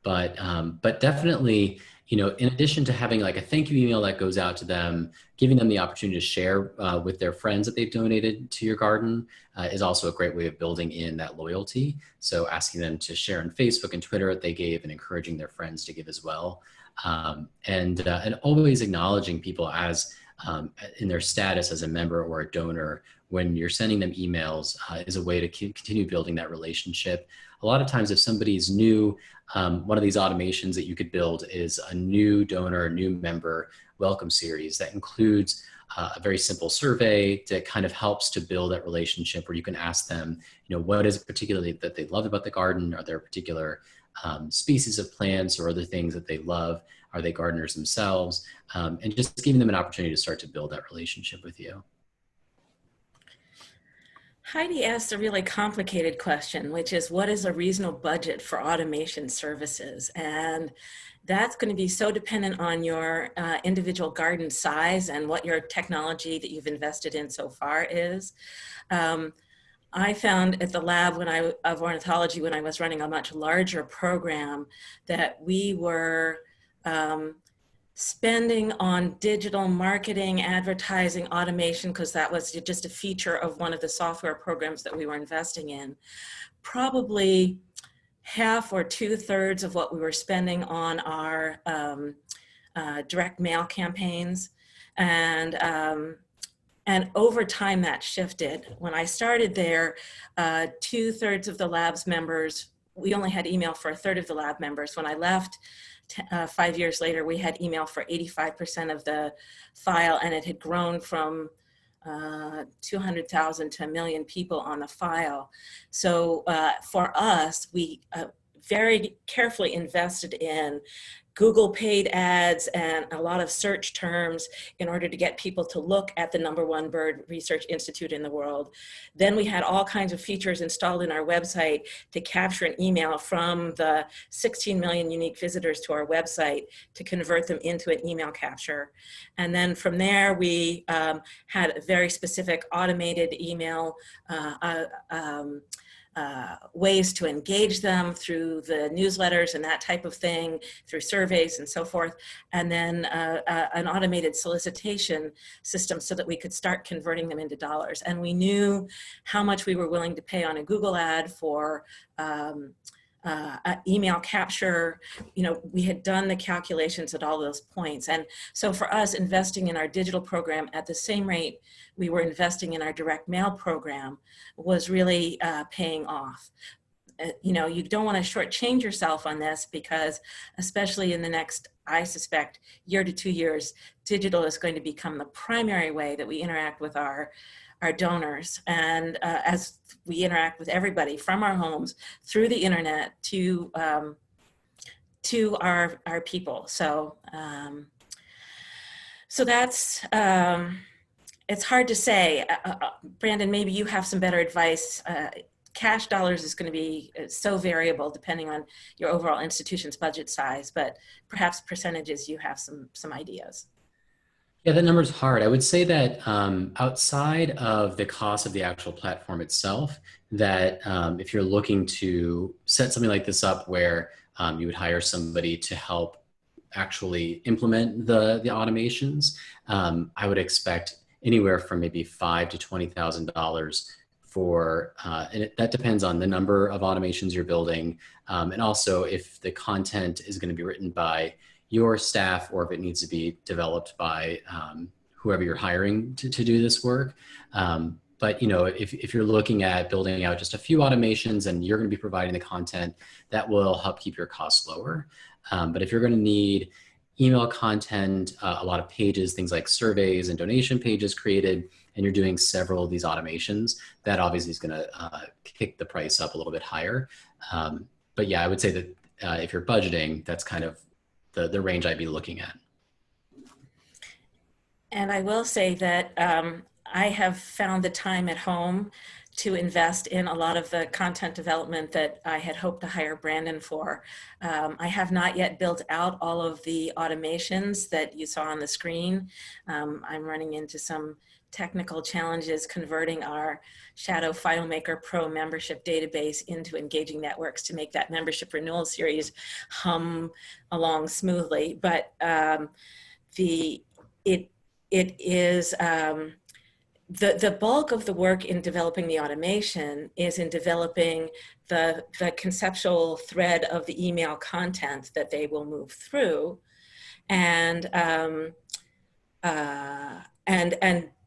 But definitely, in addition to having like a thank you email that goes out to them, giving them the opportunity to share with their friends that they've donated to your garden is also a great way of building in that loyalty. So asking them to share on Facebook and Twitter what they gave, and encouraging their friends to give as well. And always acknowledging people as in their status as a member or a donor when you're sending them emails is a way to continue building that relationship. A lot of times if somebody's new, one of these automations that you could build is a new donor, a new member welcome series that includes a very simple survey that kind of helps to build that relationship, where you can ask them, what is it particularly that they love about the garden? Are there particular species of plants or other things that they love? Are they gardeners themselves? And just giving them an opportunity to start to build that relationship with you. Heidi asked a really complicated question, which is, what is a reasonable budget for automation services? And that's going to be so dependent on your individual garden size and what your technology that you've invested in so far is. I found at the lab of ornithology, when I was running a much larger program, that we were spending on digital marketing, advertising, automation, because that was just a feature of one of the software programs that we were investing in. Probably half or 2/3 of what we were spending on our direct mail campaigns. And over time that shifted. When I started there, 2/3 of the lab's members, we only had email for 1/3 of the lab members. When I left 5 years later, we had email for 85% of the file, and it had grown from 200,000 to 1 million people on the file. So for us, we very carefully invested in Google paid ads and a lot of search terms in order to get people to look at the #1 bird research institute in the world. Then we had all kinds of features installed in our website to capture an email from the 16 million unique visitors to our website to convert them into an email capture. And then from there, we had a very specific automated email ways to engage them through the newsletters and that type of thing, through surveys and so forth, and then an automated solicitation system so that we could start converting them into dollars. And we knew how much we were willing to pay on a Google ad for email capture. We had done the calculations at all those points. And so for us, investing in our digital program at the same rate we were investing in our direct mail program was really paying off. you know, you don't want to shortchange yourself on this, because especially in the next, I suspect, year to 2 years, digital is going to become the primary way that we interact with our donors, and as we interact with everybody from our homes through the internet to our people. So so that's it's hard to say. Brandon, maybe you have some better advice. Cash dollars is going to be so variable depending on your overall institution's budget size, but perhaps percentages, you have some ideas. Yeah, that number is hard. I would say that outside of the cost of the actual platform itself, that if you're looking to set something like this up where you would hire somebody to help actually implement the automations, I would expect anywhere from maybe $5,000 to $20,000 for, and that depends on the number of automations you're building, and also if the content is going to be written by your staff or if it needs to be developed by whoever you're hiring to do this work. But you know, if you're looking at building out just a few automations and you're going to be providing the content, that will help keep your costs lower. But if you're going to need email content, a lot of pages, things like surveys and donation pages created, and you're doing several of these automations, that obviously is going to kick the price up a little bit higher. But yeah, I would say that if you're budgeting, that's kind of the range I'd be looking at. And I will say that I have found the time at home to invest in a lot of the content development that I had hoped to hire Brandon for. I have not yet built out all of the automations that you saw on the screen. I'm running into some technical challenges converting our Shadow FileMaker Pro membership database into engaging networks to make that membership renewal series hum along smoothly. But the bulk of the work in developing the automation is in developing the conceptual thread of the email content that they will move through, and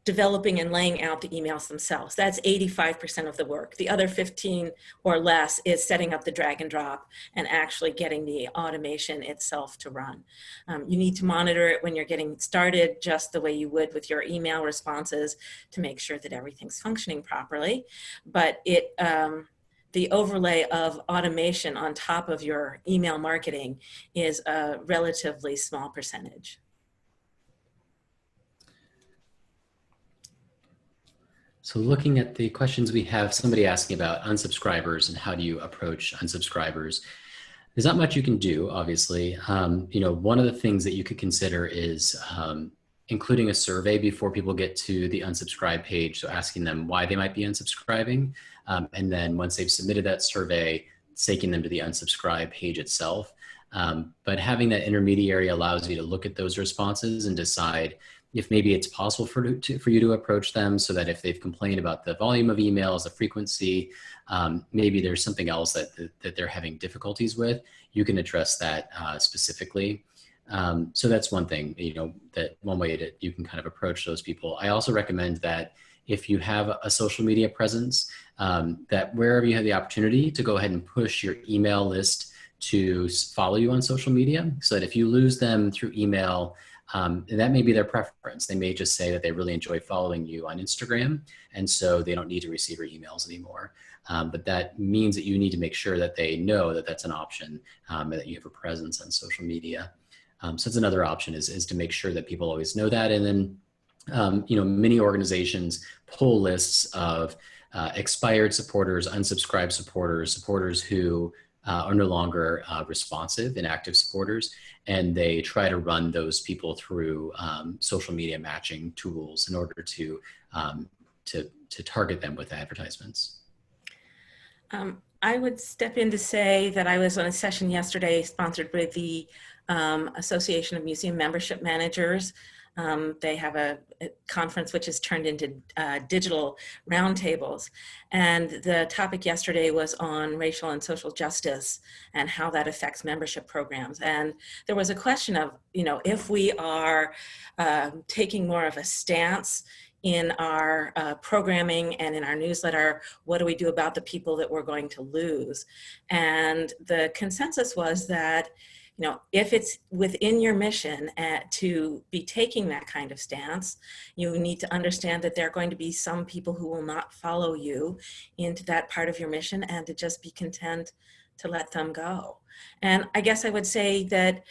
developing and laying out the emails themselves. That's 85% of the work. The other 15 or less is setting up the drag and drop and actually getting the automation itself to run. You need to monitor it when you're getting started, just the way you would with your email responses, to make sure that everything's functioning properly. But the overlay of automation on top of your email marketing is a relatively small percentage. So looking at the questions, we have somebody asking about unsubscribers and how do you approach unsubscribers. There's not much you can do, obviously. You know, one of the things that you could consider is including a survey before people get to the unsubscribe page. So asking them why they might be unsubscribing. And then once they've submitted that survey, taking them to the unsubscribe page itself. But having that intermediary allows you to look at those responses and decide if maybe it's possible for you to approach them, so that if they've complained about the volume of emails, the frequency, maybe there's something else that they're having difficulties with, you can address that specifically. So that's one thing, you know, that one way that you can kind of approach those people. I also recommend that if you have a social media presence, that wherever you have the opportunity to go ahead and push your email list to follow you on social media, so that if you lose them through email, that may be their preference. They may just say that they really enjoy following you on Instagram, and so they don't need to receive your emails anymore. But that means that you need to make sure that they know that that's an option, and that you have a presence on social media. So that's another option, is to make sure that people always know that. And then, you know, many organizations pull lists of expired supporters, unsubscribed supporters, supporters who are no longer responsive, inactive supporters, and they try to run those people through social media matching tools in order to target them with advertisements. I would step in to say that I was on a session yesterday sponsored by the Association of Museum Membership Managers. They have a conference which has turned into digital roundtables. And the topic yesterday was on racial and social justice and how that affects membership programs. And there was a question of, you know, if we are taking more of a stance in our programming and in our newsletter, what do we do about the people that we're going to lose? And the consensus was that, you know, if it's within your mission to be taking that kind of stance, you need to understand that there are going to be some people who will not follow you into that part of your mission, and to just be content to let them go. And I guess I would say that,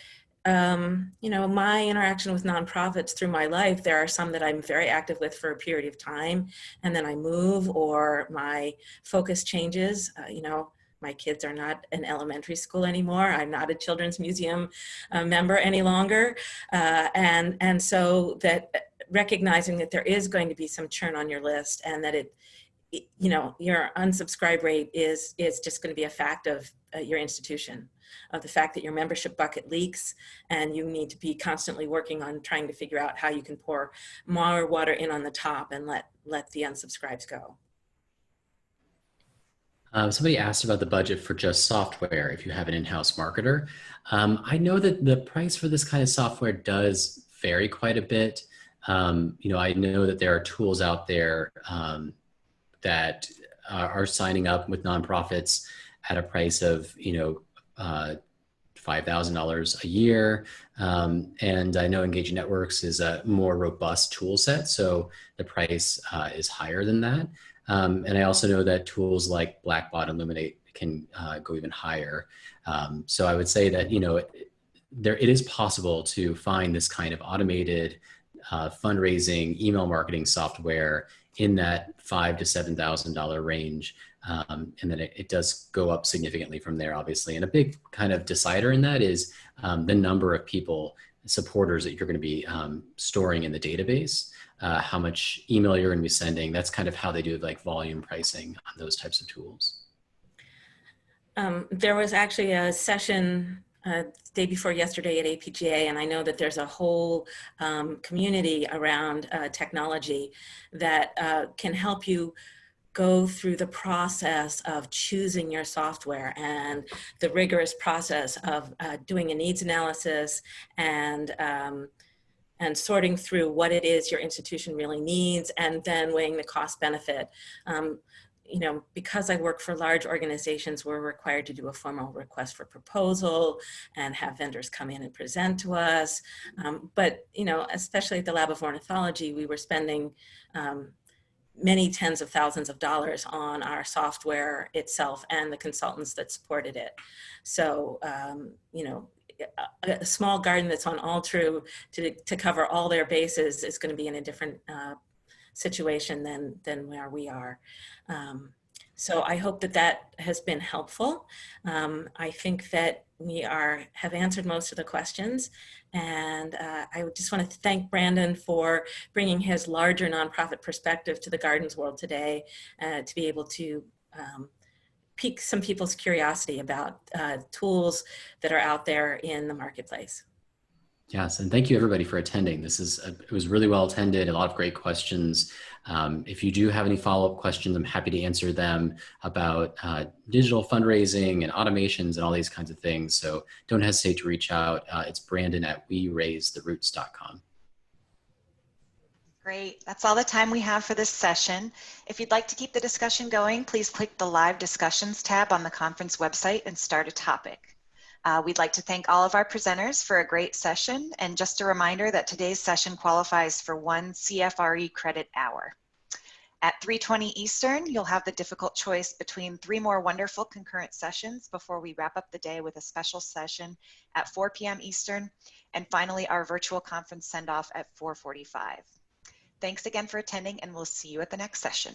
you know, my interaction with nonprofits through my life, there are some that I'm very active with for a period of time, and then I move, or my focus changes. You know, my kids are not in elementary school anymore. I'm not a Children's Museum member any longer. And so that recognizing that there is going to be some churn on your list, and that you know, your unsubscribe rate is just going to be a fact of your institution, of the fact that your membership bucket leaks, and you need to be constantly working on trying to figure out how you can pour more water in on the top and let the unsubscribes go. Somebody asked about the budget for just software if you have an in-house marketer. I know that the price for this kind of software does vary quite a bit. You know, I know that there are tools out there that are signing up with nonprofits at a price of, you know, $5,000 a year. And I know Engaging Networks is a more robust tool set, so the price is higher than that. And I also know that tools like Blackbaud and Illuminate can go even higher. So I would say that, you know, it is possible to find this kind of automated fundraising email marketing software in that $5,000 to $7,000 range. And then it does go up significantly from there, obviously. And a big kind of decider in that is the number of people, supporters that you're going to be storing in the database, how much email you're going to be sending. That's kind of how they do like volume pricing on those types of tools. There was actually a session day before yesterday at APGA, and I know that there's a whole community around technology that can help you go through the process of choosing your software and the rigorous process of doing a needs analysis and sorting through what it is your institution really needs, and then weighing the cost benefit. You know, because I work for large organizations, we're required to do a formal request for proposal and have vendors come in and present to us. But, you know, especially at the Lab of Ornithology, we were spending many tens of thousands of dollars on our software itself and the consultants that supported it. So, you know, a small garden that's on Altru to cover all their bases is going to be in a different situation than where we are. So I hope that that has been helpful. I think that we have answered most of the questions, and I just want to thank Brandon for bringing his larger nonprofit perspective to the gardens world today, to be able to pique some people's curiosity about tools that are out there in the marketplace. Yes, and thank you everybody for attending. It was really well attended, a lot of great questions. If you do have any follow-up questions, I'm happy to answer them about digital fundraising and automations and all these kinds of things. So don't hesitate to reach out. It's Brandon at weRaiseTheRoots.com. Great. That's all the time we have for this session. If you'd like to keep the discussion going, please click the Live Discussions tab on the conference website and start a topic. We'd like to thank all of our presenters for a great session, and just a reminder that today's session qualifies for 1 CFRE credit hour. At 3:20 Eastern, you'll have the difficult choice between 3 more wonderful concurrent sessions before we wrap up the day with a special session at 4 p.m. Eastern, and finally our virtual conference send-off at 4:45. Thanks again for attending, and we'll see you at the next session.